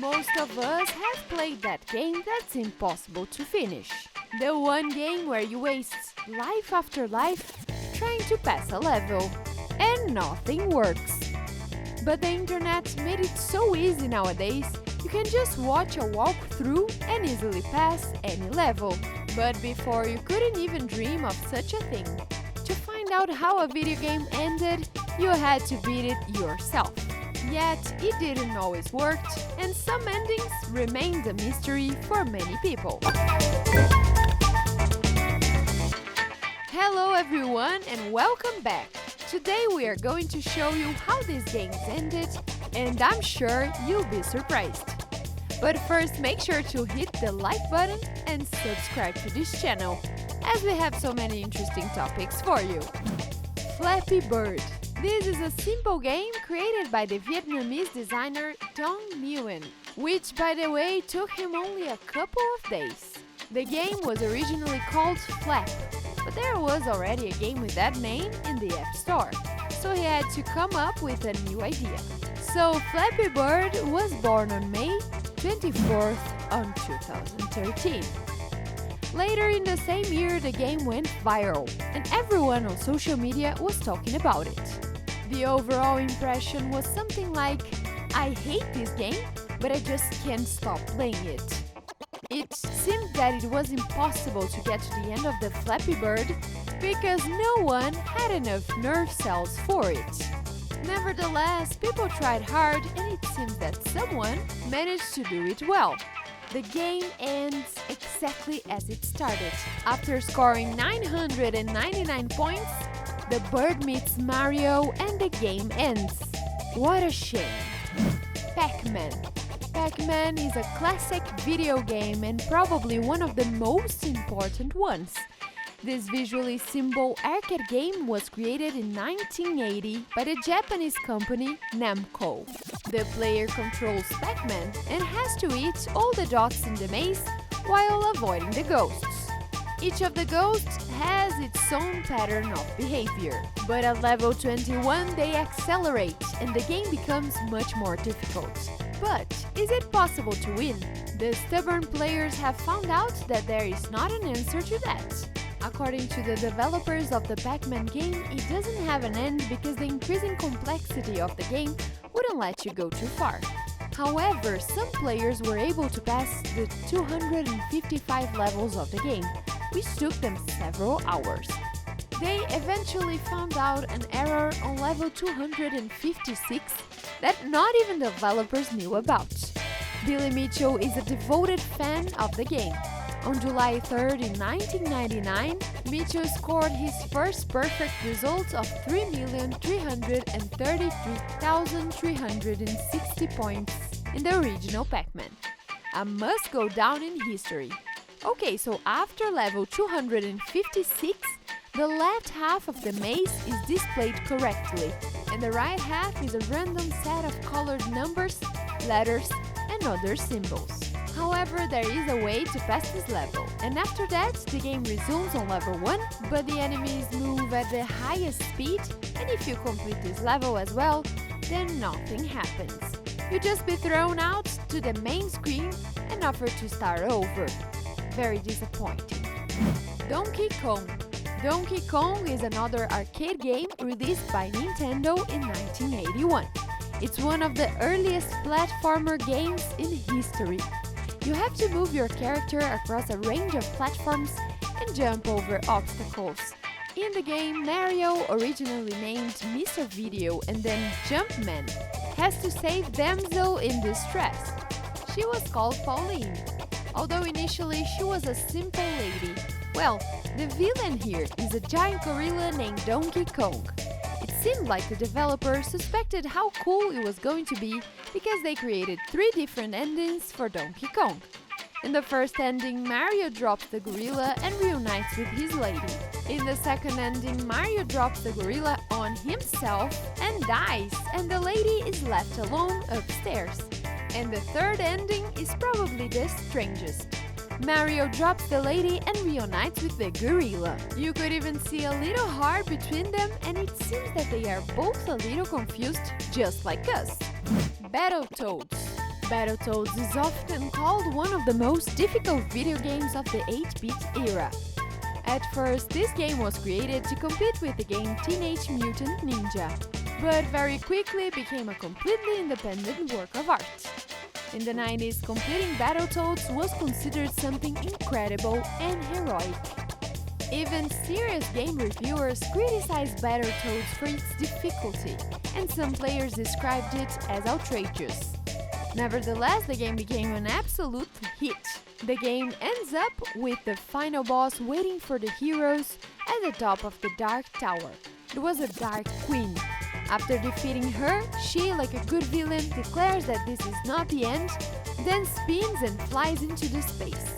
Most of us have played that game that's impossible to finish. The one game where you waste life after life trying to pass a level, and nothing works. But the internet made it so easy nowadays, you can just watch a walkthrough and easily pass any level. But before, you couldn't even dream of such a thing. To find out how a video game ended, you had to beat it yourself. Yet, it didn't always work, and some endings remained a mystery for many people. Hello everyone and welcome back! Today we are going to show you how these games ended, and I'm sure you'll be surprised. But first, make sure to hit the like button and subscribe to this channel, as we have so many interesting topics for you. Flappy Bird. This is a simple game created by the Vietnamese designer Dong Nguyen, which by the way took him only a couple of days. The game was originally called Flap, but there was already a game with that name in the App Store, so he had to come up with a new idea. So Flappy Bird was born on May 24th on 2013. Later in the same year, the game went viral, and everyone on social media was talking about it. The overall impression was something like, I hate this game, but I just can't stop playing it. It seemed that it was impossible to get to the end of the Flappy Bird because no one had enough nerve cells for it. Nevertheless, people tried hard and it seems that someone managed to do it well. The game ends exactly as it started. After scoring 999 points, the bird meets Mario and the game ends. What a shame! Pac-Man. Pac-Man is a classic video game and probably one of the most important ones. This visually simple arcade game was created in 1980 by the Japanese company Namco. The player controls Pac-Man and has to eat all the dots in the maze while avoiding the ghosts. Each of the ghosts has its own pattern of behavior, but at level 21 they accelerate and the game becomes much more difficult. But is it possible to win? The stubborn players have found out that there is not an answer to that. According to the developers of the Pac-Man game, it doesn't have an end because the increasing complexity of the game wouldn't let you go too far. However, some players were able to pass the 255 levels of the game, which took them several hours. They eventually found out an error on level 256 that not even developers knew about. Billy Mitchell is a devoted fan of the game. On July 3rd in 1999, Mitchell scored his first perfect result of 3,333,360 points in the original Pac-Man. A must go down in history. Okay, so after level 256, the left half of the maze is displayed correctly, and the right half is a random set of colored numbers, letters, and other symbols. However, there is a way to pass this level, and after that, the game resumes on level 1, but the enemies move at the highest speed, and if you complete this level as well, then nothing happens. You'll just be thrown out to the main screen and offered to start over. Very disappointing. Donkey Kong. Donkey Kong is another arcade game released by Nintendo in 1981. It's one of the earliest platformer games in history. You have to move your character across a range of platforms and jump over obstacles. In the game, Mario, originally named Mr. Video and then Jumpman, has to save damsel in distress. She was called Pauline, although initially she was a simple lady. Well, the villain here is a giant gorilla named Donkey Kong. It seemed like the developer suspected how cool it was going to be because they created 3 different endings for Donkey Kong. In the first ending, Mario drops the gorilla and reunites with his lady. In the second ending, Mario drops the gorilla on himself and dies, and the lady is left alone upstairs. And the third ending is probably the strangest. Mario drops the lady and reunites with the gorilla. You could even see a little heart between them, and it seems that they are both a little confused, just like us. Battletoads. Battletoads is often called one of the most difficult video games of the 8-bit era. At first, this game was created to compete with the game Teenage Mutant Ninja, but very quickly became a completely independent work of art. In the 90s, completing Battletoads was considered something incredible and heroic. Even serious game reviewers criticized Battletoads for its difficulty, and some players described it as outrageous. Nevertheless, the game became an absolute hit. The game ends up with the final boss waiting for the heroes at the top of the Dark Tower. It was a Dark Queen. After defeating her, she, like a good villain, declares that this is not the end, then spins and flies into the space.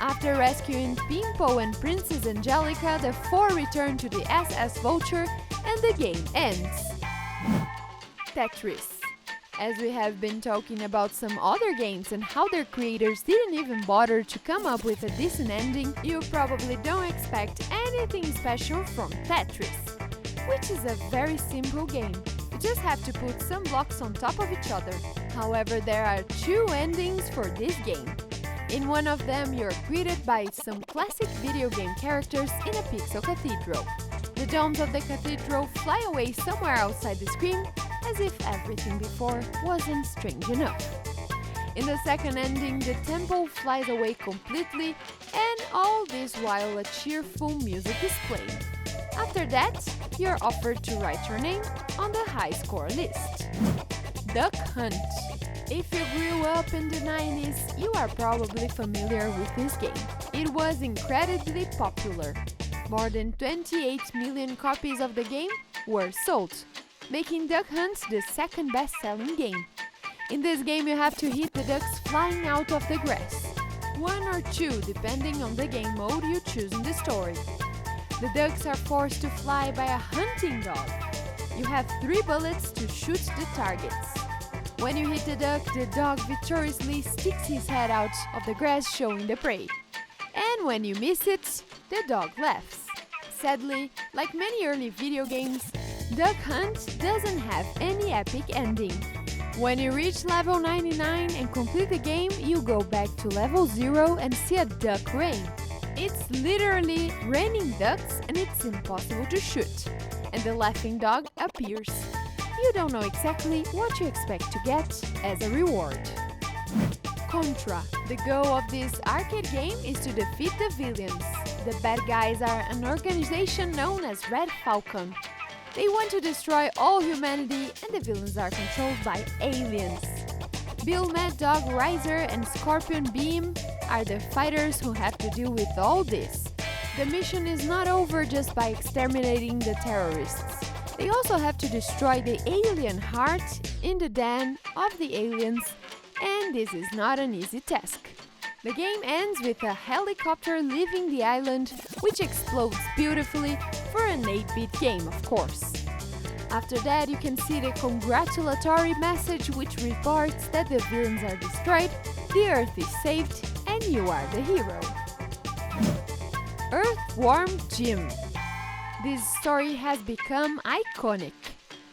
After rescuing Pimpo and Princess Angelica, the four return to the SS Vulture and the game ends. Tetris. As we have been talking about some other games and how their creators didn't even bother to come up with a decent ending, you probably don't expect anything special from Tetris, which is a very simple game. You just have to put some blocks on top of each other. However, there are two endings for this game. In one of them, you're greeted by some classic video game characters in a pixel cathedral. The domes of the cathedral fly away somewhere outside the screen, as if everything before wasn't strange enough. In the second ending, the temple flies away completely, and all this while a cheerful music is playing. After that, you're offered to write your name on the high score list. Duck Hunt. If you grew up in the 90s, you are probably familiar with this game. It was incredibly popular. More than 28 million copies of the game were sold, making Duck Hunt the second best-selling game. In this game, you have to hit the ducks flying out of the grass. One or two, depending on the game mode you choose in the story. The ducks are forced to fly by a hunting dog. You have 3 bullets to shoot the targets. When you hit the dog victoriously sticks his head out of the grass, showing the prey. And when you miss it, the dog laughs. Sadly, like many early video games, Duck Hunt doesn't have any epic ending. When you reach level 99 and complete the game, you go back to level 0 and see a duck rain. It's literally raining ducks and it's impossible to shoot. And the laughing dog appears. You don't know exactly what you expect to get as a reward. Contra. The goal of this arcade game is to defeat the villains. The bad guys are an organization known as Red Falcon. They want to destroy all humanity, and the villains are controlled by aliens. Bill Mad Dog Riser and Scorpion Beam are the fighters who have to deal with all this. The mission is not over just by exterminating the terrorists. They also have to destroy the alien heart in the den of the aliens, and this is not an easy task. The game ends with a helicopter leaving the island, which explodes beautifully for an 8-bit game, of course. After that, you can see the congratulatory message which reports that the villains are destroyed, the Earth is saved, and you are the hero. Earthworm Jim. This story has become iconic.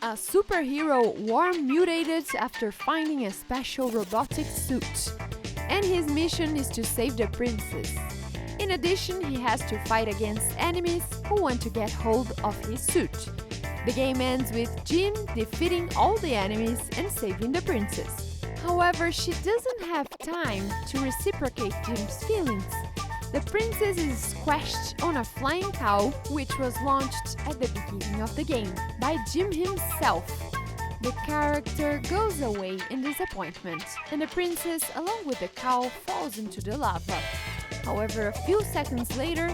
A superhero worm mutated after finding a special robotic suit, and his mission is to save the princess. In addition, he has to fight against enemies who want to get hold of his suit. The game ends with Jim defeating all the enemies and saving the princess. However, she doesn't have time to reciprocate Jim's feelings. The princess is squashed on a flying cow, which was launched at the beginning of the game by Jim himself. The character goes away in disappointment, and the princess, along with the cow, falls into the lava. However, a few seconds later,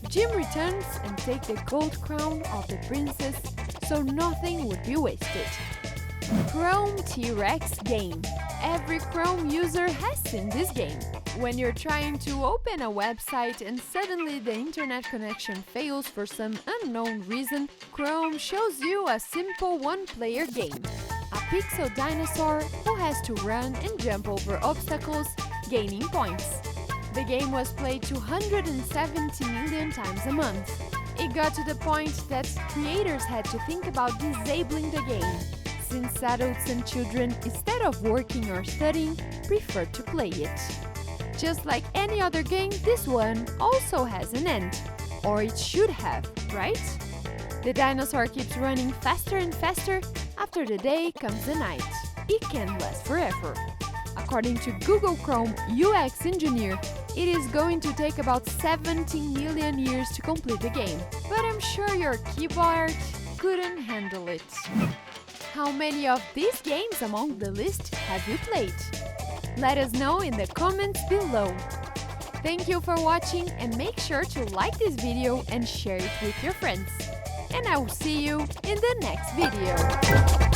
Jim returns and takes the gold crown of the princess, so nothing would be wasted. Chrome T-Rex game. Every Chrome user has seen this game. When you're trying to open a website and suddenly the internet connection fails for some unknown reason, Chrome shows you a simple one-player game. A pixel dinosaur who has to run and jump over obstacles, gaining points. The game was played 270 million times a month. It got to the point that creators had to think about disabling the game, since adults and children, instead of working or studying, prefer to play it. Just like any other game, this one also has an end. Or it should have, right? The dinosaur keeps running faster and faster. After the day comes the night. It can last forever. According to Google Chrome UX engineer, it is going to take about 17 million years to complete the game. But I'm sure your keyboard couldn't handle it. How many of these games among the list have you played? Let us know in the comments below. Thank you for watching and make sure to like this video and share it with your friends. And I will see you in the next video.